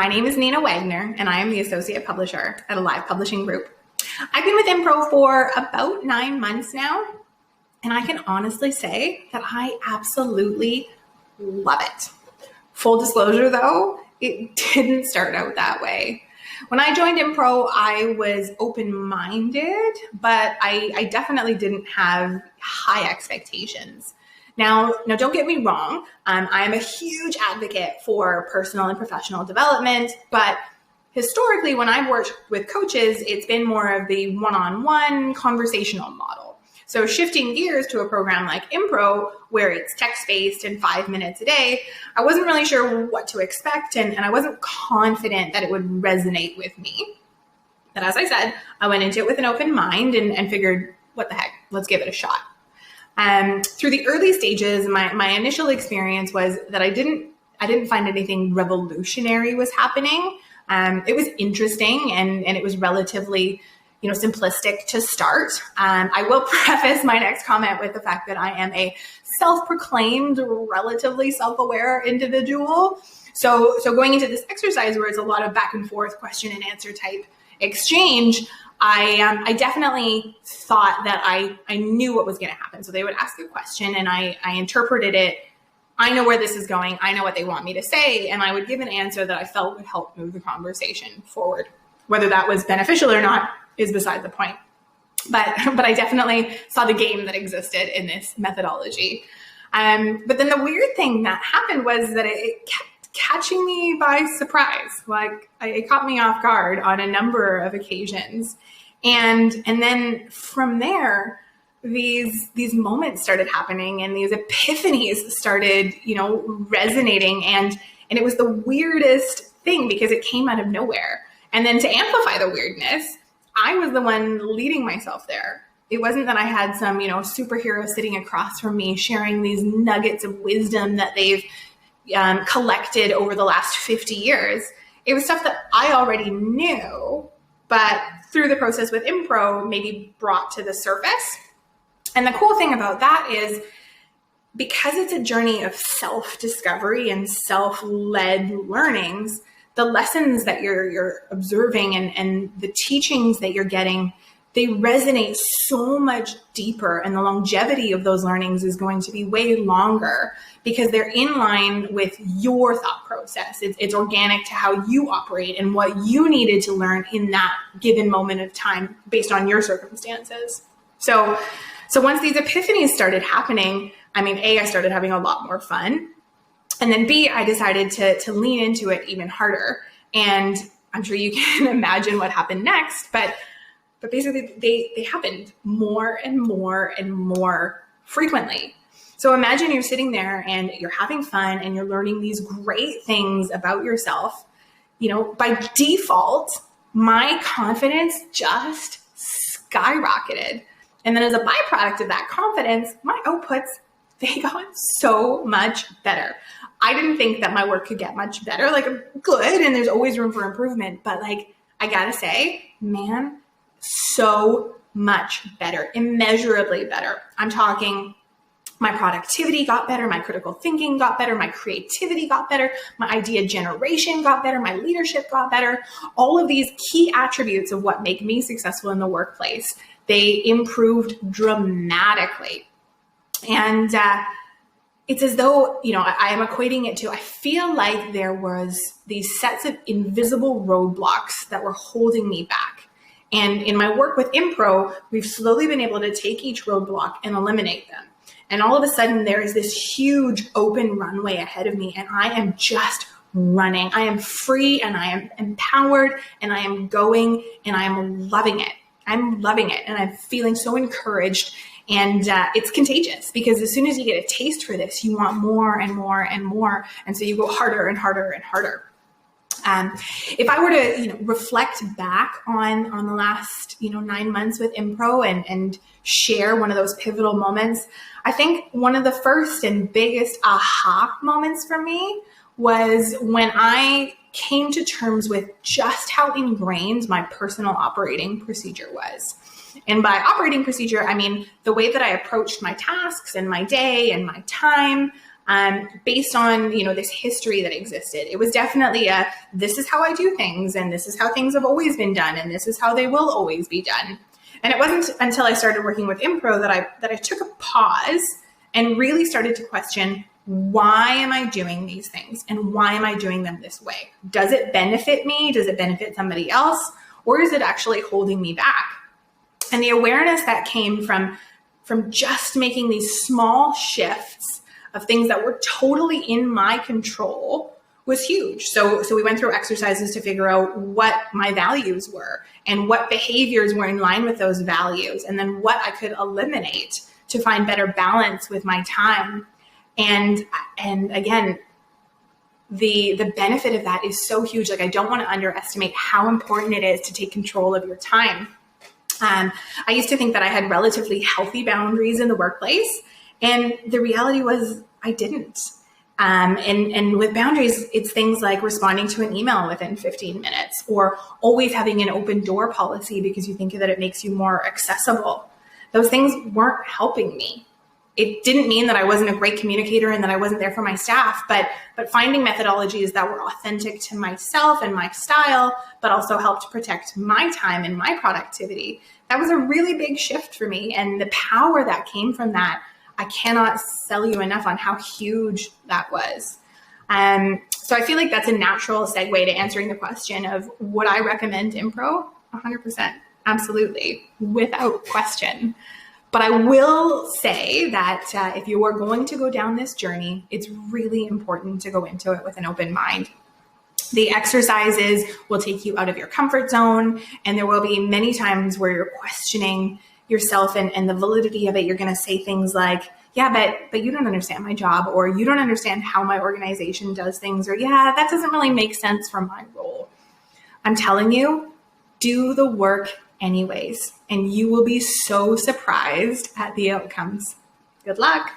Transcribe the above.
My name is Nina Wagner, and I am the Associate Publisher at Alive Publishing Group. I've been with Impro for about 9 months now, and I can honestly say that I absolutely love it. Full disclosure though, it didn't start out that way. When I joined Impro, I was open-minded, but I definitely didn't have high expectations. Now don't get me wrong, I'm a huge advocate for personal and professional development, but historically when I've worked with coaches, it's been more of the one-on-one conversational model. So shifting gears to a program like Impro, where it's text-based and 5 minutes a day, I wasn't really sure what to expect, and I wasn't confident that it would resonate with me. But as I said, I went into it with an open mind and figured, what the heck, let's give it a shot. Through the early stages, my initial experience was that I didn't find anything revolutionary was happening. It was interesting and it was relatively, simplistic to start. I will preface my next comment with the fact that I am a self-proclaimed, relatively self-aware individual. So going into this exercise where it's a lot of back and forth question and answer type exchange, I definitely thought that I knew what was going to happen. So they would ask a question and I interpreted it. I know where this is going. I know what they want me to say. And I would give an answer that I felt would help move the conversation forward. Whether that was beneficial or not is beside the point. But I definitely saw the game that existed in this methodology. But then the weird thing that happened was that it kept catching me by surprise. Like it caught me off guard on a number of occasions. And then from there, these moments started happening and these epiphanies started, resonating. And it was the weirdest thing because it came out of nowhere. And then to amplify the weirdness, I was the one leading myself there. It wasn't that I had some, superhero sitting across from me sharing these nuggets of wisdom that they've collected over the last 50 years. It was stuff that I already knew, but through the process with Impro, maybe brought to the surface. And the cool thing about that is because it's a journey of self-discovery and self-led learnings, the lessons that you're observing and the teachings that you're getting, they resonate so much deeper, and the longevity of those learnings is going to be way longer because they're in line with your thought process. It's organic to how you operate and what you needed to learn in that given moment of time based on your circumstances. So once these epiphanies started happening, A, I started having a lot more fun. And then B, I decided to lean into it even harder. And I'm sure you can imagine what happened next, but basically they happened more and more and more frequently. So imagine you're sitting there and you're having fun and you're learning these great things about yourself. By default, my confidence just skyrocketed. And then as a byproduct of that confidence, my outputs, they got so much better. I didn't think that my work could get much better. Good, and there's always room for improvement. But I gotta say, man, so much better, immeasurably better. I'm talking my productivity got better, my critical thinking got better, my creativity got better, my idea generation got better, my leadership got better. All of these key attributes of what make me successful in the workplace, they improved dramatically. And it's as though, I am equating it to, I feel like there was these sets of invisible roadblocks that were holding me back. And in my work with Impro, we've slowly been able to take each roadblock and eliminate them. And all of a sudden there is this huge open runway ahead of me and I am just running. I am free and I am empowered and I am going and I am loving it. I'm loving it and I'm feeling so encouraged. And it's contagious because as soon as you get a taste for this, you want more and more and more. And so you go harder and harder and harder. If I were to, reflect back on the last, 9 months with Impro and share one of those pivotal moments, I think one of the first and biggest aha moments for me was when I came to terms with just how ingrained my personal operating procedure was. And by operating procedure, I mean the way that I approached my tasks and my day and my time. based on, this history that existed. It was definitely this is how I do things, and this is how things have always been done, and this is how they will always be done. And it wasn't until I started working with Impro that I took a pause and really started to question, why am I doing these things? And why am I doing them this way? Does it benefit me? Does it benefit somebody else? Or is it actually holding me back? And the awareness that came from just making these small shifts of things that were totally in my control was huge. So we went through exercises to figure out what my values were and what behaviors were in line with those values, and then what I could eliminate to find better balance with my time. And again, the benefit of that is so huge. Like, I don't want to underestimate how important it is to take control of your time. I used to think that I had relatively healthy boundaries in the workplace, and the reality was I didn't. And with boundaries, it's things like responding to an email within 15 minutes, or always having an open door policy because you think that it makes you more accessible. Those things weren't helping me. It didn't mean that I wasn't a great communicator and that I wasn't there for my staff, but finding methodologies that were authentic to myself and my style, but also helped protect my time and my productivity. That was a really big shift for me. And the power that came from that, I cannot sell you enough on how huge that was. So I feel like that's a natural segue to answering the question of would I recommend Impro? 100%, absolutely, without question. But I will say that if you are going to go down this journey, it's really important to go into it with an open mind. The exercises will take you out of your comfort zone, and there will be many times where you're questioning yourself and the validity of it. You're going to say things like, yeah, but you don't understand my job, or you don't understand how my organization does things, or yeah, that doesn't really make sense for my role. I'm telling you, do the work anyways, and you will be so surprised at the outcomes. Good luck.